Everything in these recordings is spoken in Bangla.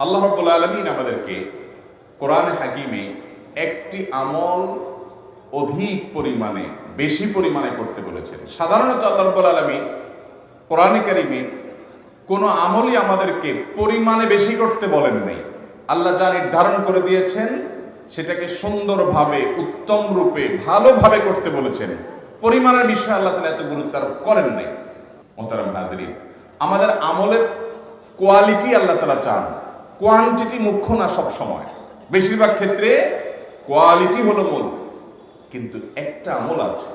আল্লাহ রাব্বুল আলামিন আমাদেরকে কোরআনে হাকিমে একটি আমল অধিক পরিমাণে বেশি পরিমাণে করতে বলেছেন। সাধারণত আল্লাহ রাব্বুল আলামিন কোরআনে কারিমে কোনো আমলই আমাদেরকে পরিমাণে বেশি করতে বলেন নাই। আল্লাহ যা নির্ধারণ করে দিয়েছেন সেটাকে সুন্দরভাবে, উত্তম রূপে, ভালোভাবে করতে বলেছেন। পরিমাণের বিষয়ে আল্লাহ তাআলা এত গুরুত্ব আরোপ করেন নাই। মুহতারাম হাজিরিন, আমাদের আমলের কোয়ালিটি আল্লাহ তাআলা চান, কোয়ান্টিটি মুখ্য না। সব সময় বেশিরভাগ ক্ষেত্রে কোয়ালিটি হলো মূল। কিন্তু একটা আমল আছে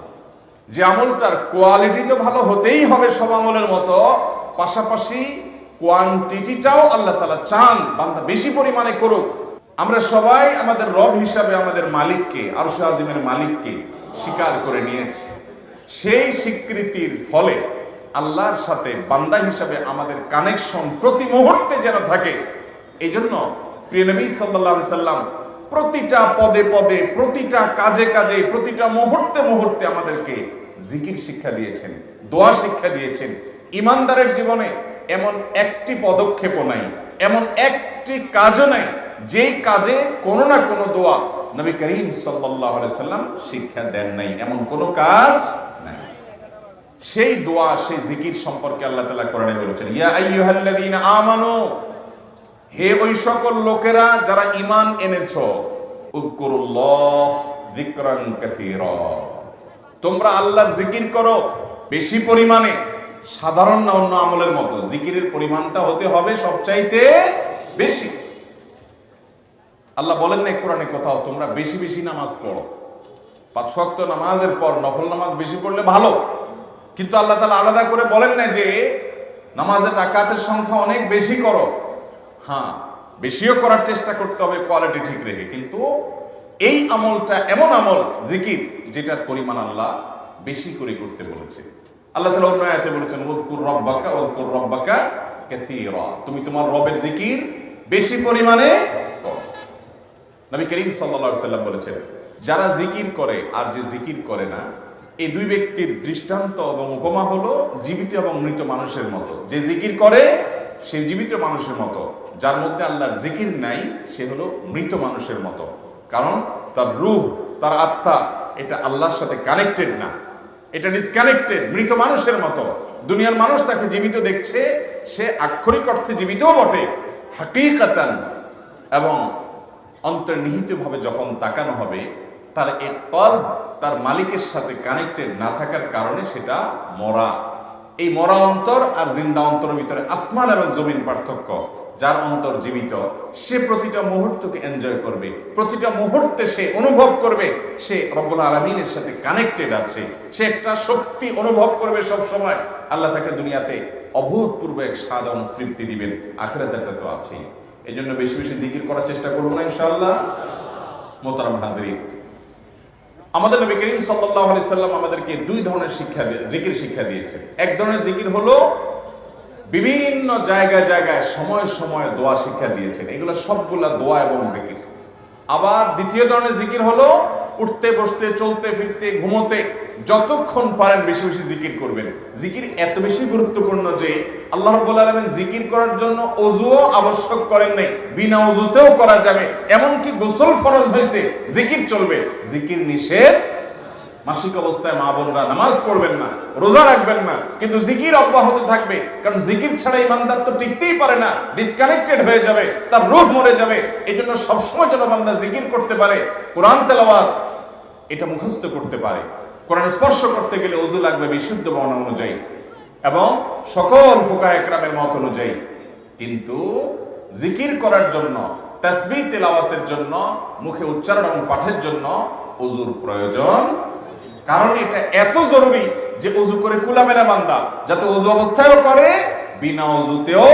যে আমলটার কোয়ালিটি তো ভালো হতেই হবে সব আমলের মতো, পাশাপাশি কোয়ান্টিটিটাও আল্লাহ তাআলা চান বান্দা বেশি পরিমাণে করুক। আমরা সবাই আমাদের রব হিসাবে আমাদের মালিককে, আরশে আজিমের মালিককে স্বীকার করে নিয়েছি। সেই স্বীকৃতির ফলে আল্লাহর সাথে বান্দা হিসাবে আমাদের কানেকশন প্রতি মুহূর্তে যেন থাকে। এই জন্য প্রিয় নবী সাল্লাল্লাহু আলাইহি সাল্লাম প্রতিটা পদে পদে, প্রতিটা কাজে কাজে, প্রতিটা মুহূর্তে মুহূর্তে আমাদেরকে জিকির শিক্ষা দিয়েছেন, দোয়া শিক্ষা দিয়েছেন। ইমানদারের জীবনে এমন একটি পদক্ষেপও নাই, এমন একটি কাজও নাই যেই কাজে কোনো না কোনো দোয়া নবী করিম সাল্লাল্লাহু আলাইহি সাল্লাম শিক্ষা দেন নাই, এমন কোনো কাজ নাই। সেই দোয়া, সেই জিকির সম্পর্কে আল্লাহ তাআলা কোরআনে বলেছেন, ইয়া আইয়ুহাল্লাযীনা আমানু, হে ওই সকল লোকেরা যারা ঈমান এনেছো, উযকুরুল্লাহ যিকরান কাসীরা, তোমরা আল্লাহর জিকির করো বেশি পরিমাণে। সাধারণ না অন্য আমলের মতো, জিকিরের পরিমাণটা হতে হবে সবচাইতে বেশি। আল্লাহ বলেন না কোরআনে কোথাও তোমরা বেশি বেশি নামাজ পড়ো। 5 ওয়াক্ত নামাজের পর নফল নামাজ বেশি পড়লে ভালো, কিন্তু আল্লাহ তাআলা আলাদা করে বলেন না যে নামাজের রাকাতের সংখ্যা অনেক বেশি করো। হ্যাঁ, বেশিও করার চেষ্টা করতে হবে কোয়ালিটি ঠিক রেখে, কিন্তু এই আমলটা এমন আমল জিকির যেটার পরিমাণ আল্লাহ বেশি করে করতে বলেছে। আল্লাহ তাআলা অন্য আয়াতে বলেছেন, ওয়াজকুর রাব্বাকা কাসীরা, তুমি তোমার রবের জিকির বেশি পরিমাণে করো। নবী করিম সাল্লাল্লাহু আলাইহি সাল্লাম বলেছেন, যারা জিকির করে আর যে জিকির করে না, এই দুই ব্যক্তির দৃষ্টান্ত এবং উপমা হলো জীবিত এবং মৃত মানুষের মতো। যে জিকির করে সে জীবিত মানুষের মতো, যার মধ্যে আল্লাহর জিকির নাই সে হলো মৃত মানুষের মতো। কারণ তার রূহ, তার আত্মা এটা আল্লাহর সাথে কানেক্টেড না, এটা ডিসকানেক্টেড, মৃত মানুষের মতো। দুনিয়ার মানুষ তাকে জীবিত দেখছে, সে আক্ষরিক অর্থে জীবিতও বটে, হাকিকাতান এবং অন্তর্নিহিতভাবে যখন তাকানো হবে তার এই কলব তার মালিকের সাথে কানেক্টেড না থাকার কারণে সেটা মরা। এই মরা অন্তর আর জিন্দা অন্তরের ভিতরে আসমান এবং জমিন পার্থক্য। যার অন্তর জীবিত সে প্রতিটা মুহূর্তকে এনজয় করবে, প্রতিটা মুহূর্তে সে অনুভব করবে সে রব্বুল আলামিনের সাথে কানেক্টেড আছে, সে একটা শক্তি অনুভব করবে সব সময়। আল্লাহ তাকে দুনিয়াতে অভূতপূর্ব এক স্বাদ এবং তৃপ্তি দিবেন, আখিরাতে তো আছেই। এই জন্য বেশি বেশি জিকির করার চেষ্টা করবো না ইনশাআল্লাহ। মোহতারাম হাজিরিন, আমাদের নবী করিম সাল্লাল্লাহু আলাইহি সাল্লাম আমাদেরকে দুই ধরনের জিকির শিক্ষা দিয়েছেন। এক ধরনের জিকির হলো বিভিন্ন জায়গায় জায়গায় সময় সময় দোয়া শিক্ষা দিয়েছেন, এগুলো সবগুলা দোয়া এবং জিকির। আবার দ্বিতীয় ধরনের জিকির হলো উঠতে বসতে চলতে ফিরতে ঘুমোতে যতক্ষণ পারেন বেশি বেশি জিকির করবেন। জিকির এত বেশি গুরুত্বপূর্ণ যে আল্লাহ রাব্বুল আলামিন জিকির করার জন্য ওযুও আবশ্যক করেন নাই, বিনা ওযুতেও করা যাবে। এমনকি গোসল ফরজ হয়েছে, জিকির চলবে। জিকির নিষেধ, মাসিক অবস্থায় মা বোনরা নামাজ পড়বেন না, রোজা রাখবেন না, কিন্তু জিকির অব্যাহত থাকবে। কারণ জিকির ছাড়া ইমানদার তো টিকতেই পারে না, ডিসকানেক্টেড হয়ে যাবে, তার রূহ মরে যাবে। এই জন্য সবসময় যেন বান্দা জিকির করতে পারে, কোরআন তেলাওয়াত এটা মুখস্থ করতে পারে। কোরআন স্পর্শ করতে গেলে ওযু লাগবে বিশুদ্ধ বর্ণ অনুযায়ী এবং সকল ফুকাহে কেরামের মত অনুযায়ী। কিন্তু জিকির করার জন্য, তাসবিহ তেলাওয়াতের জন্য, মুখে উচ্চারণ এবং পাঠের জন্য ওযুর প্রয়োজন। কারণ এটা এত জরুরি যে ওযু করে কুলামেলা বান্দা যাতে ওযু অবস্থায়ও করে, বিনা ওযুতেও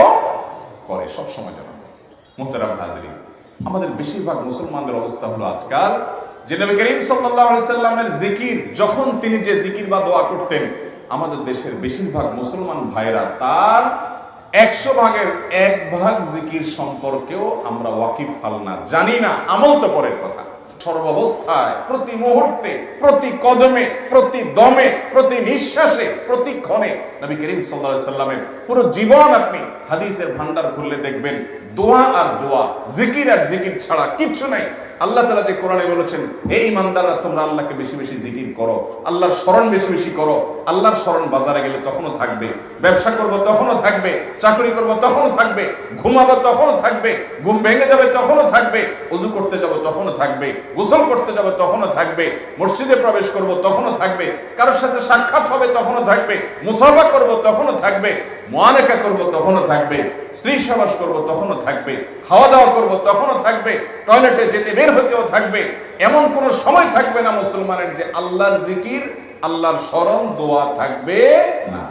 করে, সব সময় যেন। মুহতারাম হাজিরিন, আমাদের বেশিরভাগ মুসলমানদের অবস্থা হলো আজকাল যে নবী করিম সাল্লাল্লাহু আলাইহি সাল্লামের জিকির, যখন তিনি যে জিকির বা দোয়া করতেন, আমাদের দেশের বেশিরভাগ মুসলমান ভাইরা তার 100 ভাগের 1 ভাগ জিকির সম্পর্কেও আমরা ওয়াকিফ হাল না, জানি না, আমল তো পরের কথা। সর্বাবস্থায়, প্রতি মুহূর্তে, প্রতি কদমে, প্রতি দমে, প্রতি নিঃশ্বাসে, প্রতি ক্ষণে নবী করিম সাল্লাল্লাহু আলাইহি সাল্লামের পুরো জীবন আপনি হাদিসের ভান্ডার খুললে দেখবেন দোয়া আর দোয়া, জিকির আর জিকির ছাড়া কিচ্ছু নাই। আল্লাহ তাআলা যে কোরআনে বলেছেন, এই ইমানদাররা তোমরা আল্লাহকে বেশি বেশি জিকির করো, আল্লাহর স্মরণ বেশি বেশি করো। আল্লাহর স্মরণ বাজারে গেলে তখনও থাকবে, ব্যবসা করব তখনও থাকবে, চাকরি করব তখনও থাকবে, ঘুমাবো তখনও থাকবে, ঘুম ভেঙে যাবে তখনও থাকবে, ওযু করতে যাব তখনও থাকবে, গোসল করতে যাব তখনও থাকবে, মসজিদে প্রবেশ করব তখনও থাকবে, কারোর সাথে সাক্ষাৎ হবে তখনও থাকবে, মুসাফা করব তখনও থাকবে, মুআনাকা করব তখনও থাকবে, স্ত্রী সহবাস করব তখনও থাকবে, খাওয়া দাওয়া করব তখনও থাকবে, টয়লেটে যেতে বের হতেও থাকবে। এমন কোন সময় থাকবে না মুসলমানের যে আল্লাহর জিকির, আল্লাহর স্মরণ, দোয়া থাকবে না।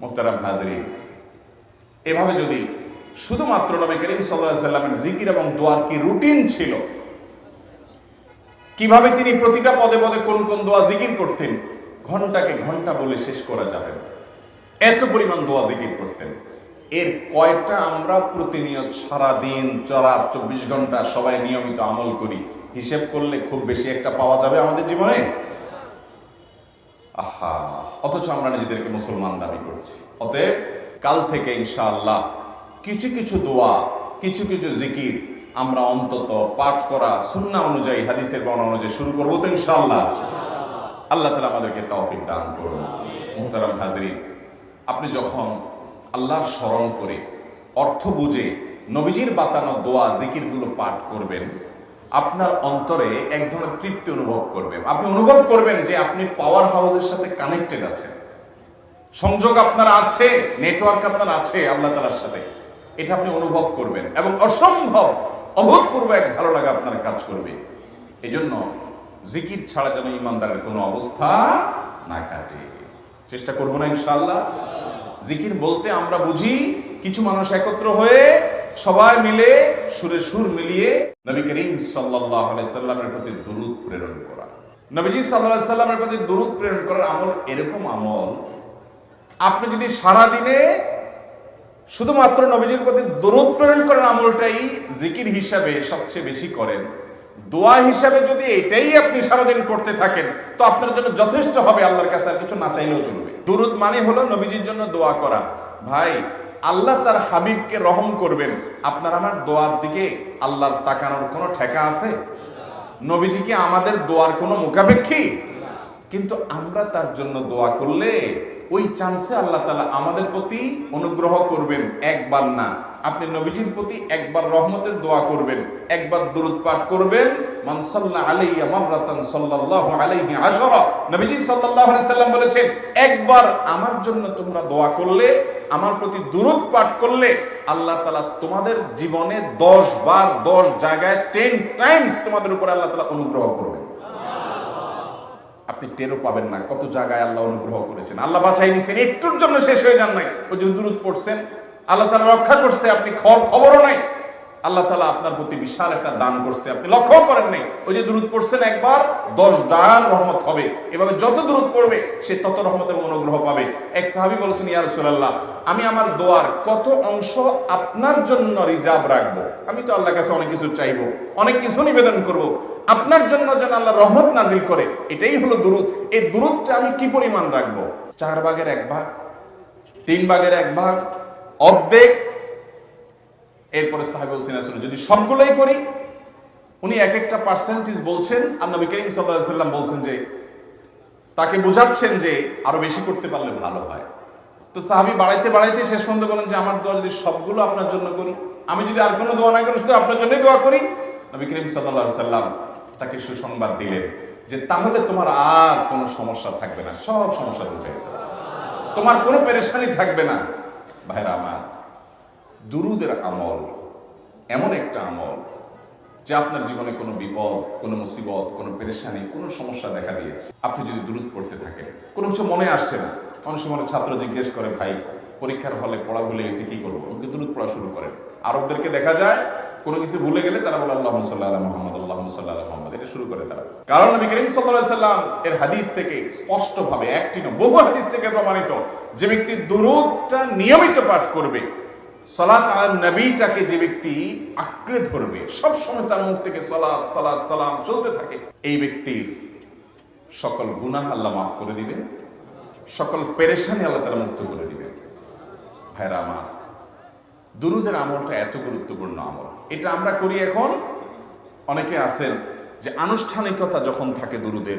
মুহতারাম হাজরিন, এভাবে যদি শুধুমাত্র নবী করিম সাল্লাল্লাহু আলাইহি সাল্লামের জিকির এবং দোয়ার কি রুটিন ছিল, কিভাবে তিনি প্রতিটা পদে পদে কোন কোন দোয়া জিকির করতেন, ঘন্টাকে ঘন্টা বলে শেষ করা যাবে না। এত পরিমাণ দোয়া জিকির করতেন। এর কয়টা আমরা প্রতিনিয়ত সারা দিন 24 ঘন্টা সবাই নিয়মিত আমল করি, হিসেব করলে খুব বেশি একটা পাওয়া যাবে আমাদের জীবনে? আহা, অথচ আমরা নিজেদেরকে মুসলমান দাবি করছি। অতএব কাল থেকে ইনশাআল্লাহ কিছু কিছু দোয়া, কিছু কিছু জিকির আমরা অন্তত পাঠ করা সুন্নাহ অনুযায়ী, হাদিসের বর্ণনা অনুযায়ী শুরু করবো তো ইনশাআল্লাহ। আল্লাহ তাআলা আমাদেরকে তৌফিক দান করুন। মুহতারাম হাজরিন, আপনি যখন আল্লাহর স্মরণ করে অর্থ বুঝে নবীজির বাতানো দোয়া জিকিরগুলো পাঠ করবেন, আপনার অন্তরে এক ধরনের তৃপ্তি অনুভব করবেন। আপনি অনুভব করবেন যে আপনি পাওয়ার হাউসের সাথে কানেক্টেড আছেন, সংযোগ আপনার আছে, নেটওয়ার্ক আপনার আছে আল্লাহ তাআলার সাথে। এটা আপনি অনুভব করবেন এবং অসম্ভব অভূতপূর্ব এক ভালো লাগা আপনার কাজ করবে। এজন্য জিকির ছাড়া যেন ইমানদারের কোনো অবস্থা না কাটে। চেষ্টা করবো না ইনশাআল্লাহ। জিকির বলতে আমরা বুঝি কিছু মানুষ একত্র হয়ে সবাই মিলে সুরে সুর মিলিয়ে নবী করিম সাল্লাল্লাহু আলাইহি সাল্লামের প্রতি দুরূদ প্রেরণ করা। নবীজি সাল্লাল্লাহু আলাইহি সাল্লামের প্রতি দুরূদ প্রেরণ করার আমল এরকম আমল, আপনি যদি সারা দিনে শুধুমাত্র নবীজির প্রতি দুরূদ প্রেরণ করার আমলটাই জিকির হিসাবে সবচেয়ে বেশি করেন, দোয়া হিসাবে যদি এটাই আপনি সারাদিন করতে থাকেন, তো আপনার জন্য যথেষ্ট হবে, আল্লাহর কাছে আর কিছু না চাইলেও চলবে। দুরূদ মানে হলো নবীজির জন্য দোয়া করা। ভাই, আল্লাহ তার হাবিবকে রহম করবেন, আপনার আমার দোয়ার দিকে আল্লাহর তাকানোর কোনো ঠেকা আছে? নবীজি কি আমাদের দোয়ার কোনো মুখাপেক্ষী? কিন্তু আমরা তার জন্য দোয়া করলে ওই চান্সে আল্লাহ তাআলা আমাদের প্রতি অনুগ্রহ করবেন। একবার না, আপনি নবীজির প্রতি একবার রহমতের দোয়া করবেন, একবার দুরূদ পাঠ করবেন, মান সাল্লা আলাইয়া মাররাতান সাল্লাল্লাহু আলাইহি আশরা। নবীজি সাল্লাল্লাহু আলাইহি সাল্লাম বলেছেন, একবার আমার জন্য তোমরা দোয়া করলে, আমার প্রতি দুরূদ পাঠ করলে, আল্লাহ তাআলা তোমাদের জীবনে 10 বার 10 জায়গায় 10 টাইমস তোমাদের উপর আল্লাহ তাআলা অনুগ্রহ করবেন। আপনি টেরও পাবেন না কত জায়গায় আল্লাহ অনুগ্রহ করেছেন। আল্লাহ বাঁচাই নিছেন, একটুর জন্য শেষ হয়ে যান নাই। ওই যে দুরূদ পড়ছেন, আল্লাহ তাআলা রক্ষা করছে, আপনি খবরও নাই। আল্লাহ তাআলা আপনার প্রতি বিশাল একটা দান করছে, আপনি লক্ষ্য করেন নাই। ওই যে দুরূদ পড়ছেন একবার, 10 ডায়ার রহমত হবে। এভাবে যত দুরূদ পড়বে সে তত রহমত এবং অনুগ্রহ পাবে। এক সাহাবী বলেছেন, ইয়া রাসূলুল্লাহ, আমি আমার দোয়ার কত অংশ আপনার জন্য রিজার্ভ রাখবো? আমি তো আল্লাহর কাছে অনেক কিছু চাইবো, অনেক কিছু নিবেদন করব, আপনার জন্য যেন আল্লাহ রহমত নাজিল করে, এটাই হলো দুরূদ। এই দুরূদটা আমি কি পরিমাণ রাখবো? 4 ভাগের 1 ভাগ, 3 ভাগের 1 ভাগ, অর্ধেক? এরপরে সাহাবী বলছেন, আসলে যদি সবগুলোই করি, উনি এক একটা পার্সেন্টেজ বলছেন, আর নবী করিম সাল্লাল্লাহু আলাইহি সাল্লাম বলছেন যে, তাকে বোঝাচ্ছেন যে আরো বেশি করতে পারলে ভালো হয়। তো সাহাবী বাড়াইতে বাড়াইতে শেষ পর্যন্ত বলেন যে, আমার দোয়া যদি সবগুলো আপনার জন্য করি, আমি যদি আর কোনো দোয়া না করি, শুধু আপনার জন্যই দোয়া করি, নবী করিম সাল্লাল্লাহু আলাইহি সাল্লাম তাকে সুসংবাদ দিলেন যে, তাহলে তোমার আর কোনো সমস্যা থাকবে না, সব সমস্যা দূর হয়ে যাবে, তোমার কোনো পেরেশানি থাকবে না। ভাইরা আমার, দুরূদের আমল এমন একটা আমল যে আপনার জীবনে কোনো বিপদ, কোনো মুসিবত, কোনো পেরেশানি, কোনো সমস্যা দেখা দিয়েছে, আপনি যদি দুরূদ পড়তে থাকেন, কোনো কিছু মনে আসছে না, অনেক সময় ছাত্র জিজ্ঞেস করে, ভাই পরীক্ষার হলে পড়া ভুলে গেছি, কি করবো? ওকে দুরূদ পড়া শুরু করেন। আরবদেরকে দেখা যায় কোনো কিছু ভুলে গেলে তারা বলে আল্লাহুম্মা সাল্লি আলা মুহাম্মদ, আল্লাহুম্মা সাল্লি আলা মুহাম্মদ, এটা শুরু করে তারা। কারণ নবী করিম সাল্লাল্লাহু আলাইহি সাল্লাম এর হাদিস থেকে স্পষ্টভাবে, একটি নয় বহু হাদিস থেকে প্রমাণিত, যে ব্যক্তি দুরূদটা নিয়মিত পাঠ করবে, সালাত আলা নবীটাকে যে ব্যক্তি আঁকড়ে ধরবে, সবসময় তার মুখ থেকে সালাত সালাত সালাম চলতে থাকে, এই ব্যক্তির সকল গুনাহ আল্লাহ মাফ করে দিবেন, সকল পেরেশানি আল্লাহ তারা মুক্ত করে দিবেন। ভাইরা আমার, দুরুদের আমলটা এত গুরুত্বপূর্ণ আমল। এটা আমরা করি এখন, অনেকে আছেন যে আনুষ্ঠানিকতা যখন থাকে দুরুদের